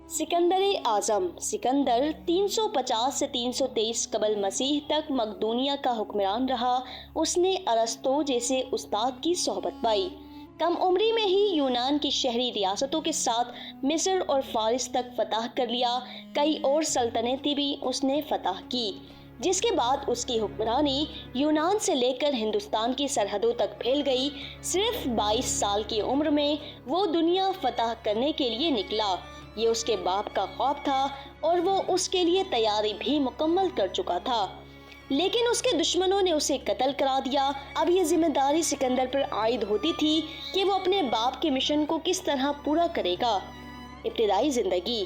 सिकंदर आजम सिकंदर 350 से 323 कबल मसीह तक मकदूनिया का हुक्मरान रहा। उसने अरस्तो जैसे उस्ताद की सोहबत पाई। कम उम्री में ही यूनान की शहरी रियासतों के साथ मिस्र और फारिस तक फतह कर लिया। कई और सल्तनतें भी उसने फतह की, जिसके बाद उसकी हुक्मरानी यूनान से लेकर हिंदुस्तान की सरहदों तक फैल गई। सिर्फ 22 साल की उम्र में वो दुनिया फतह करने के लिए निकला। ये उसके बाप का ख्वाब था और वो उसके लिए तैयारी भी मुकम्मल कर चुका था, लेकिन उसके दुश्मनों ने उसे कत्ल करा दिया। अब ये जिम्मेदारी सिकंदर पर आयद होती थी कि वो अपने बाप के मिशन को किस तरह पूरा करेगा। इब्तिदाई जिंदगी।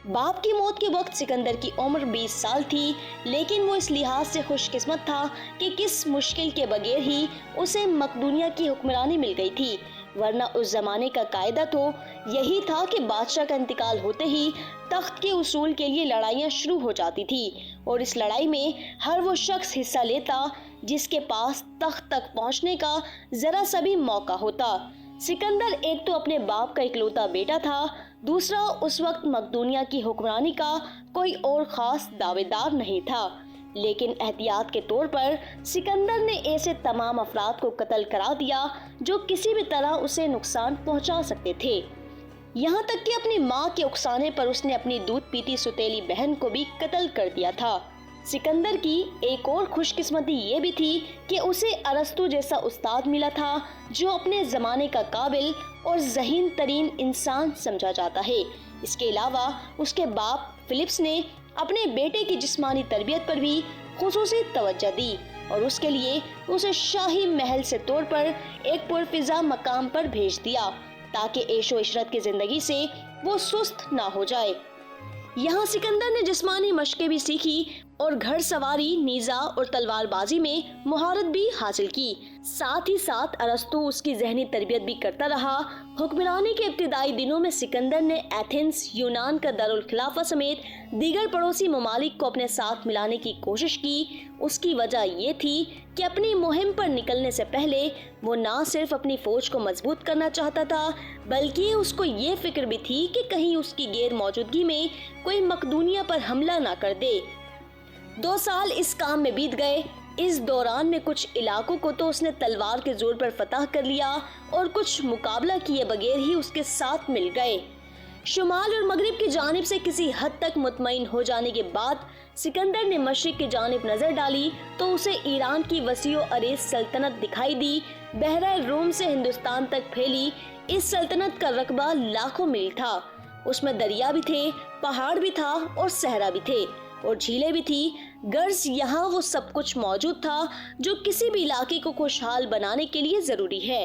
बाप की मौत के वक्त सिकंदर की उम्र 20 साल थी, लेकिन वो इस लिहाज से खुशकिस्मत था कि किस मुश्किल के बगैर ही उसे मकदूनिया की हुक्मरानी मिल गई थी, वरना उस जमाने का कायदा तो यही था कि बादशाह का इंतकाल होते ही तख्त के उसूल के लिए लड़ाइयाँ शुरू हो जाती थी, और इस लड़ाई में हर वो शख्स हिस्सा लेता जिसके पास तख्त तक पहुंचने का जरा सा भी मौका होता। सिकंदर एक तो अपने बाप का इकलौता बेटा था, दूसरा उस वक्त मकदूनिया की हुक्मरानी का कोई और खास दावेदार नहीं था। लेकिन एहतियात के तौर पर सिकंदर ने ऐसे तमाम अफराद को कत्ल करा दिया जो किसी भी तरह उसे नुकसान पहुंचा सकते थे। यहाँ तक कि अपनी माँ के उकसाने पर उसने अपनी दूध पीती सुतेली बहन को भी कत्ल कर दिया था। सिकंदर की एक और खुशकिस्मती ये भी थी कि उसे अरस्तु जैसा उस्ताद मिला था, जो अपने जमाने का काबिल और ज़हीन तरीन इंसान समझा जाता है। इसके अलावा उसके बाप फिलिप्स ने अपने बेटे की जिस्मानी तरबियत पर भी खुसूसी तवज्जो दी और उसके लिए उसे शाही महल से तौर पर एक पुरफिजा मकाम पर भेज दिया, ताकि ऐशो इशरत की जिंदगी से वो सुस्त ना हो जाए। यहाँ सिकंदर ने जिस्मानी मशकें भी सीखी और घर सवारी, नीजा और तलवारबाजी में मुहारत भी हासिल की। साथ ही साथ अरस्तु उसकी जहनी तरबियत भी करता रहा। हुक्मरानी के इब्तिदाई दिनों में सिकंदर ने एथेंस, यूनान का दारुल खिलाफा समेत दीगर पड़ोसी ममालिक को अपने साथ मिलाने की कोशिश की। उसकी वजह ये थी कि अपनी मुहिम पर निकलने से पहले वो न सिर्फ अपनी फौज को मजबूत करना चाहता था, बल्कि उसको ये फिक्र भी थी कि कहीं उसकी गैर मौजूदगी में कोई मकदूनिया पर हमला ना कर दे। 2 साल इस काम में बीत गए। इस दौरान में कुछ इलाकों को तो उसने तलवार के जोर पर फतह कर लिया और कुछ मुकाबला किए बगैर ही उसके साथ मिल गए। शुमाल और मगरिब की जानिब से किसी हद तक मुतमईन हो जाने के बाद सिकंदर ने मशरिक की जानिब नजर डाली तो उसे ईरान की वसीओ अरेज सल्तनत दिखाई दी। बहरा रोम से हिंदुस्तान तक फैली इस सल्तनत का रकबा लाखों मील था। उसमें दरिया भी थे, पहाड़ भी था और सहरा भी थे और झीलें भी थी। गर्ज यहाँ वो सब कुछ मौजूद था जो किसी भी इलाके को खुशहाल बनाने के लिए जरूरी है।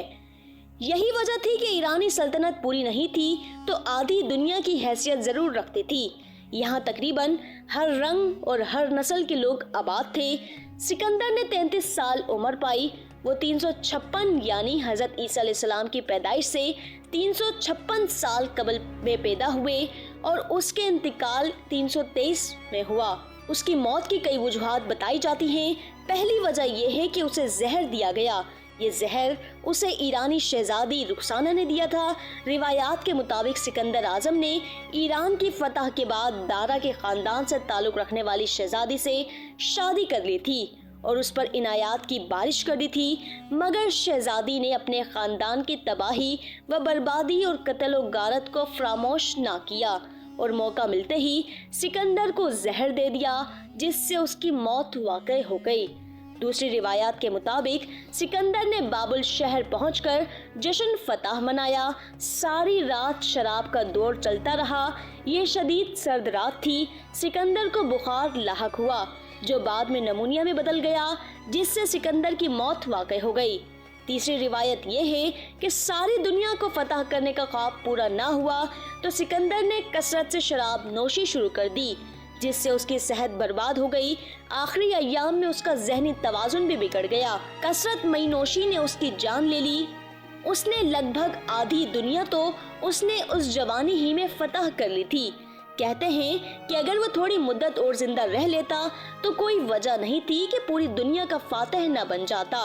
यही वजह थी कि ईरानी सल्तनत पूरी नहीं थी तो आधी दुनिया की हैसियत जरूर रखती थी। यहाँ तकरीबन हर रंग और हर नस्ल के लोग आबाद थे। सिकंदर ने 33 साल उम्र पाई। वो 356 यानी हजरत ईसा अलैहिस्सलाम की पैदाइश से 356 साल कबल में पैदा हुए और उसके इंतकाल 323 में हुआ। उसकी मौत की कई वजूहात बताई जाती हैं। पहली वजह यह है कि उसे जहर दिया गया। ये जहर उसे ईरानी शहजादी रुखसाना ने दिया था। रिवायात के मुताबिक सिकंदर आजम ने ईरान की फतह के बाद दारा के खानदान से ताल्लुक रखने वाली शहजादी से शादी कर ली थी और उस पर इनायात की बारिश कर दी थी, मगर शहजादी ने अपने खानदान की तबाही व बर्बादी और कत्ल व गारत को फरामोश ना किया और मौका मिलते ही सिकंदर को जहर दे दिया, जिससे उसकी मौत वाक़ई हो गई। दूसरी रिवायात के मुताबिक सिकंदर ने बाबुल शहर पहुंचकर जश्न फतह मनाया। सारी रात शराब का दौर चलता रहा। ये शदीद सर्द रात थी। सिकंदर को बुखार लाहक हुआ जो बाद में नमूनिया में बदल गया, जिससे सिकंदर की मौत वाक़ई हो गई। तीसरी रिवायत ये है कि सारी दुनिया को फतह करने का ख्वाब पूरा ना हुआ तो सिकंदर ने कसरत से शराब नोशी शुरू कर दी, जिससे उसकी सेहत बर्बाद हो गई। आखिरी अय्याम में उसका ज़हनी तवाज़ुन भी बिगड़ गया। कसरत मई नोशी ने उसकी जान ले ली। उसने लगभग आधी दुनिया तो उसने उस जवानी ही में फतह कर ली थी। कहते हैं कि अगर वो थोड़ी मुद्दत और जिंदा रह लेता तो कोई वजह नहीं थी कि पूरी दुनिया का फातह न बन जाता।